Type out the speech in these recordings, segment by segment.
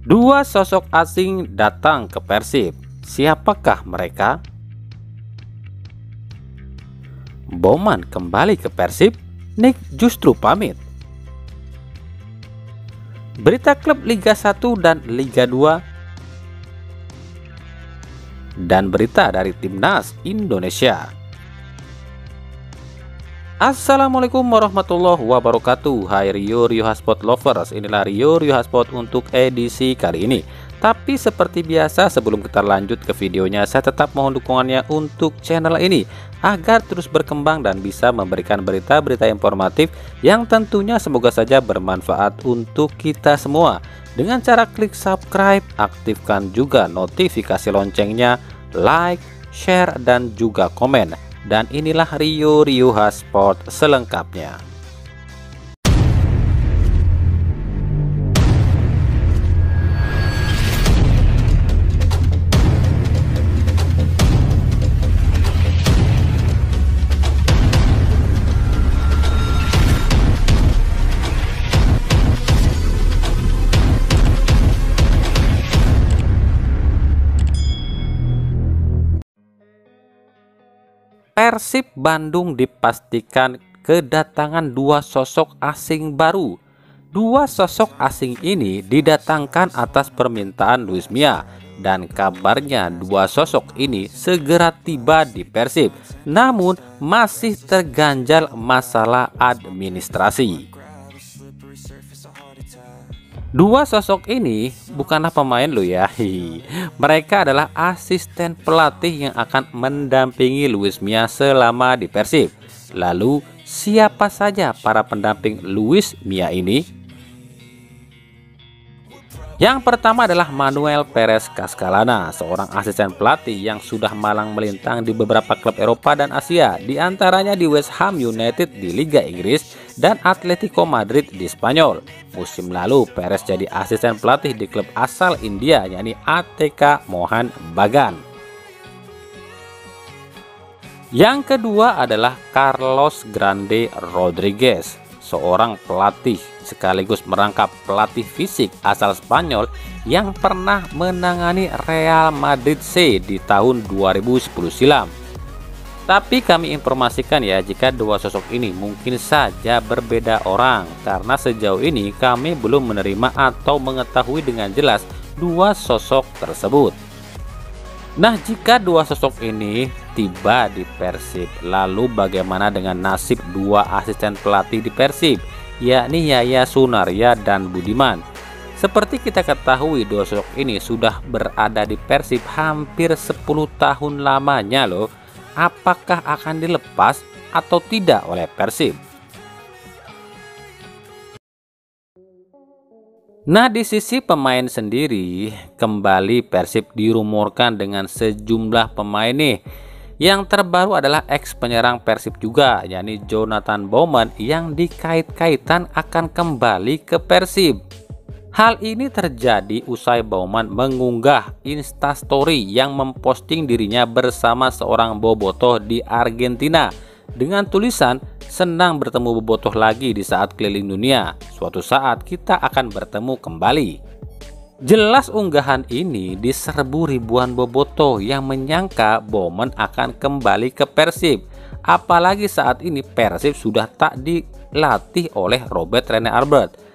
Dua sosok asing datang ke Persib. Siapakah mereka? Baumann kembali ke Persib, Nick justru pamit. Berita klub Liga 1 dan Liga 2, dan berita dari Timnas Indonesia. Assalamualaikum warahmatullahi wabarakatuh. Hai Rio Hotspot lovers, inilah Rio Hotspot untuk edisi kali ini. Tapi seperti biasa, sebelum kita lanjut ke videonya, saya tetap mohon dukungannya untuk channel ini agar terus berkembang dan bisa memberikan berita-berita informatif yang tentunya semoga saja bermanfaat untuk kita semua. Dengan cara klik subscribe, aktifkan juga notifikasi loncengnya, like, share, dan juga komen. Dan inilah Rio Hotspot selengkapnya. Persib Bandung dipastikan kedatangan dua sosok asing baru. Dua sosok asing ini didatangkan atas permintaan Luis Mia, dan kabarnya dua sosok ini segera tiba di Persib, namun masih terganjal masalah administrasi. Dua sosok ini bukanlah pemain lo ya. Mereka adalah asisten pelatih yang akan mendampingi Luis Mia selama di Persib. Lalu siapa saja para pendamping Luis Mia ini? Yang pertama adalah Manuel Perez Cascalana, seorang asisten pelatih yang sudah malang melintang di beberapa klub Eropa dan Asia, diantaranya di West Ham United di Liga Inggris dan Atletico Madrid di Spanyol. Musim lalu Perez jadi asisten pelatih di klub asal India, yakni ATK Mohan Bagan. Yang kedua adalah Carlos Grande Rodriguez, seorang pelatih sekaligus merangkap pelatih fisik asal Spanyol yang pernah menangani Real Madrid C di tahun 2010 silam. Tapi kami informasikan ya, jika dua sosok ini mungkin saja berbeda orang, karena sejauh ini kami belum menerima atau mengetahui dengan jelas dua sosok tersebut. Nah, jika dua sosok ini tiba di Persib, lalu bagaimana dengan nasib dua asisten pelatih di Persib, yakni Yaya Sunarya dan Budiman? Seperti kita ketahui, dua sosok ini sudah berada di Persib hampir 10 tahun lamanya loh. Apakah akan dilepas atau tidak oleh Persib? Nah, di sisi pemain sendiri, kembali Persib dirumorkan dengan sejumlah pemain nih. Yang terbaru adalah ex penyerang Persib juga, yakni Jonathan Baumann, yang dikait-kaitan akan kembali ke Persib. Hal ini terjadi usai Baumann mengunggah Instastory yang memposting dirinya bersama seorang bobotoh di Argentina dengan tulisan, "Senang bertemu bobotoh lagi di saat keliling dunia. Suatu saat kita akan bertemu kembali." Jelas unggahan ini diserbu ribuan bobotoh yang menyangka Baumann akan kembali ke Persib. Apalagi saat ini Persib sudah tak dilatih oleh Robert Rene Albert.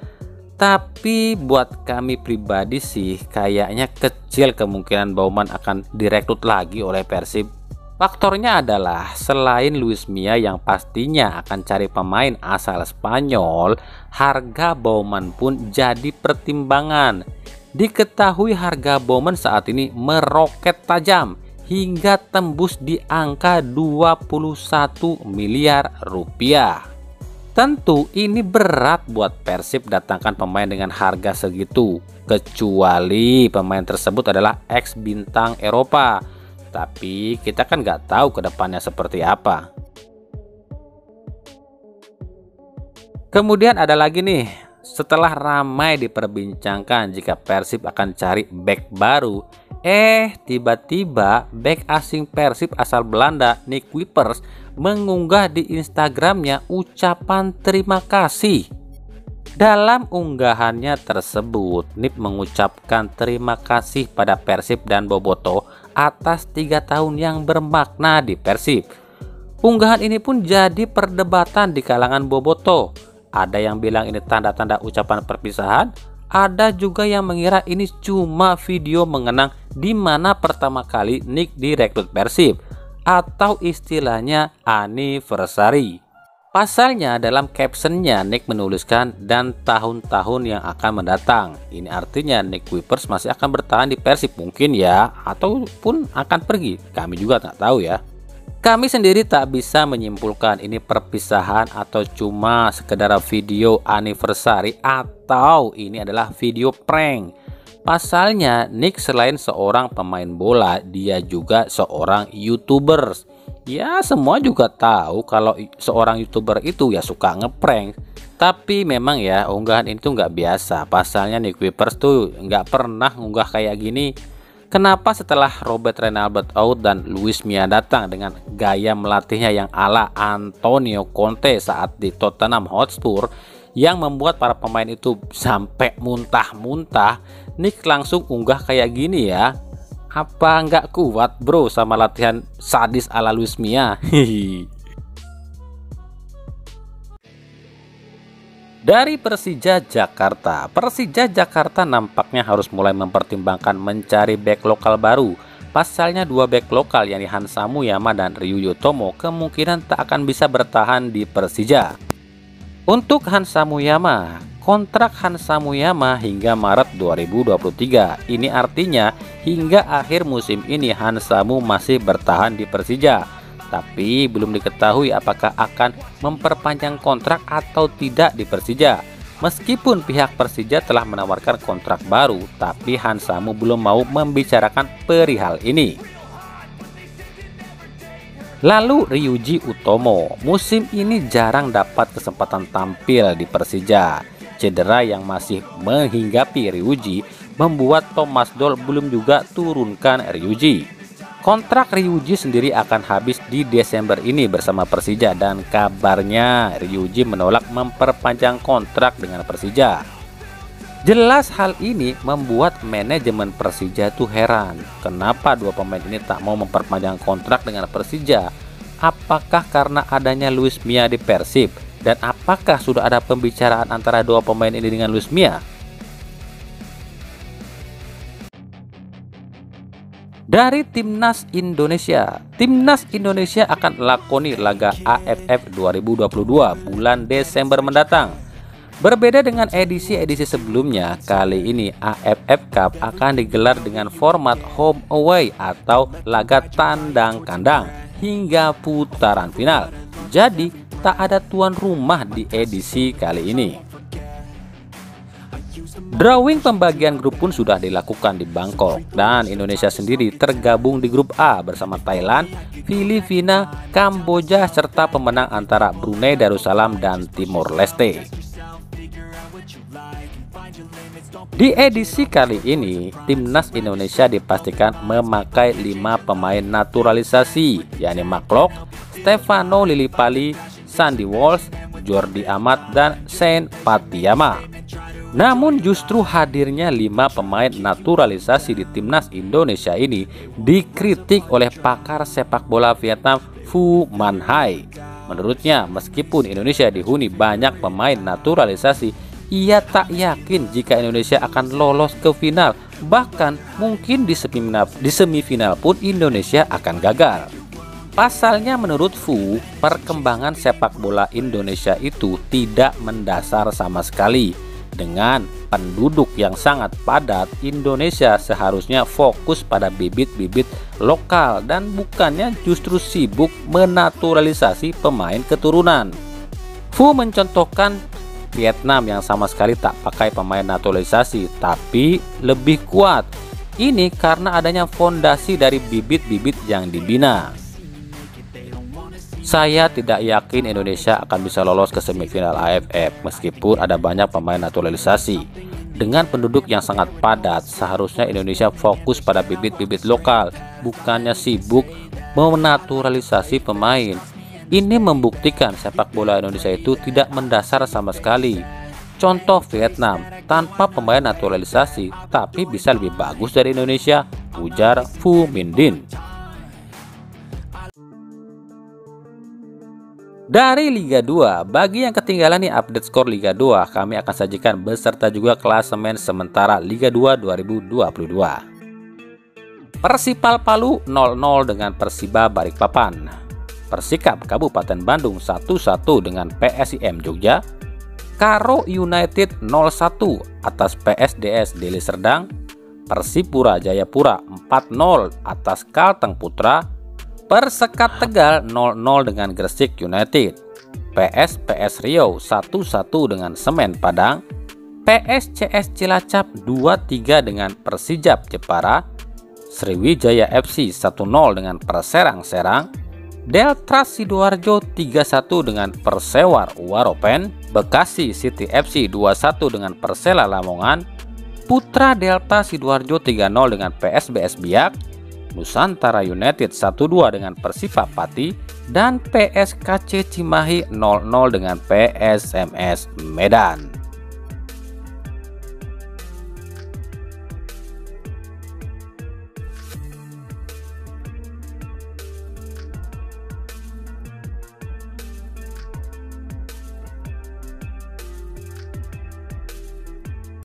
Tapi buat kami pribadi sih kayaknya kecil kemungkinan Baumann akan direkrut lagi oleh Persib. Faktornya adalah selain Luis Mia yang pastinya akan cari pemain asal Spanyol, harga Baumann pun jadi pertimbangan. Diketahui harga Baumann saat ini meroket tajam hingga tembus di angka 21 miliar rupiah. Tentu ini berat buat Persib datangkan pemain dengan harga segitu, kecuali pemain tersebut adalah ex bintang Eropa. Tapi kita kan nggak tahu kedepannya seperti apa. Kemudian ada lagi nih, setelah ramai diperbincangkan jika Persib akan cari bek baru, tiba-tiba bek asing Persib asal Belanda Nick Kuipers mengunggah di Instagramnya ucapan terima kasih. Dalam unggahannya tersebut, Nip mengucapkan terima kasih pada Persib dan Boboto atas 3 tahun yang bermakna di Persib. Unggahan ini pun jadi perdebatan di kalangan Boboto. Ada yang bilang ini tanda-tanda ucapan perpisahan, ada juga yang mengira ini cuma video mengenang di mana pertama kali Nick direkrut Persib, atau istilahnya anniversary. Pasalnya dalam captionnya Nick menuliskan dan tahun-tahun yang akan mendatang. Ini artinya Nick Kuipers masih akan bertahan di Persib mungkin ya, ataupun akan pergi. Kami juga tak tahu ya. Kami sendiri tak bisa menyimpulkan ini perpisahan atau cuma sekedar video anniversary atau ini adalah video prank. Pasalnya Nick selain seorang pemain bola, dia juga seorang YouTuber. Ya semua juga tahu kalau seorang YouTuber itu ya suka ngeprank. Tapi memang ya unggahan itu nggak biasa. Pasalnya Nick Kuipers tuh nggak pernah ngunggah kayak gini. Kenapa setelah Robert Renalbert out dan Luis Mia datang dengan gaya melatihnya yang ala Antonio Conte saat di Tottenham Hotspur yang membuat para pemain itu sampai muntah-muntah, Nick langsung unggah kayak gini ya? Apa nggak kuat bro sama latihan sadis ala Luis Mia? Dari Persija Jakarta nampaknya harus mulai mempertimbangkan mencari bek lokal baru. Pasalnya 2 bek lokal yakni Hansa Muyama dan Ryuji Utomo kemungkinan tak akan bisa bertahan di Persija. Untuk Hansa Muyama, kontrak Hansa Muyama hingga Maret 2023. Ini artinya hingga akhir musim ini Hansa Mu masih bertahan di Persija. Tapi belum diketahui apakah akan memperpanjang kontrak atau tidak di Persija. Meskipun pihak Persija telah menawarkan kontrak baru, tapi Hansa Mu belum mau membicarakan perihal ini. Lalu Ryuji Utomo, musim ini jarang dapat kesempatan tampil di Persija. Cedera yang masih menghinggapi Ryuji membuat Thomas Doll belum juga turunkan Ryuji. Kontrak Ryuji sendiri akan habis di Desember ini bersama Persija dan kabarnya Ryuji menolak memperpanjang kontrak dengan Persija. Jelas hal ini membuat manajemen Persija tuh heran. Kenapa 2 pemain ini tak mau memperpanjang kontrak dengan Persija? Apakah karena adanya Luis Mia di Persib? Dan apakah sudah ada pembicaraan antara 2 pemain ini dengan Luis Mia? Dari Timnas Indonesia akan lakoni laga AFF 2022 bulan Desember mendatang. Berbeda dengan edisi-edisi sebelumnya, kali ini AFF Cup akan digelar dengan format home away atau laga tandang kandang hingga putaran final. Jadi tak ada tuan rumah di edisi kali ini. Drawing pembagian grup pun sudah dilakukan di Bangkok dan Indonesia sendiri tergabung di grup A bersama Thailand, Filipina, Kamboja serta pemenang antara Brunei Darussalam dan Timor Leste. Di edisi kali ini, Timnas Indonesia dipastikan memakai 5 pemain naturalisasi, yakni Mark Klok, Stefano Lillipali, Sandy Walsh, Jordi Amat, dan Sen Pattiama. Namun justru hadirnya 5 pemain naturalisasi di Timnas Indonesia ini dikritik oleh pakar sepak bola Vietnam Phu Man Hai. Menurutnya, meskipun Indonesia dihuni banyak pemain naturalisasi, ia tak yakin jika Indonesia akan lolos ke final. Bahkan mungkin di semifinal pun Indonesia akan gagal. Pasalnya menurut Phu, perkembangan sepak bola Indonesia itu tidak mendasar sama sekali. Dengan penduduk yang sangat padat, Indonesia seharusnya fokus pada bibit-bibit lokal dan bukannya justru sibuk menaturalisasi pemain keturunan. Phu mencontohkan Vietnam yang sama sekali tak pakai pemain naturalisasi tapi lebih kuat. Ini karena adanya fondasi dari bibit-bibit yang dibina. Saya tidak yakin Indonesia akan bisa lolos ke semifinal AFF meskipun ada banyak pemain naturalisasi. Dengan penduduk yang sangat padat, seharusnya Indonesia fokus pada bibit-bibit lokal, bukannya sibuk menaturalisasi pemain. Ini membuktikan sepak bola Indonesia itu tidak mendasar sama sekali. Contoh Vietnam, tanpa pemain naturalisasi, tapi bisa lebih bagus dari Indonesia, ujar Fu Mindin. Dari Liga 2, bagi yang ketinggalan nih update skor Liga 2, kami akan sajikan beserta juga klasemen sementara Liga 2 2022. Persipal Palu 0-0 dengan Persiba Balikpapan. Persikap Kabupaten Bandung 1-1 dengan PSIM Jogja. Karo United 0-1 atas PSDS Deli Serdang. Persipura Jayapura 4-0 atas Kalteng Putra. Persekat Tegal 0-0 dengan Gresik United. PS Riau 1-1 dengan Semen Padang. PSCS Cilacap 2-3 dengan Persijap Jepara. Sriwijaya FC 1-0 dengan Perserang Serang. Deltras Sidoarjo 3-1 dengan Persewar Waropen. Bekasi City FC 2-1 dengan Persela Lamongan. Putra Delta Sidoarjo 3-0 dengan PSBS Biak. Nusantara United 1-2 dengan Persipa Pati. Dan PSKC Cimahi 0-0 dengan PSMS Medan.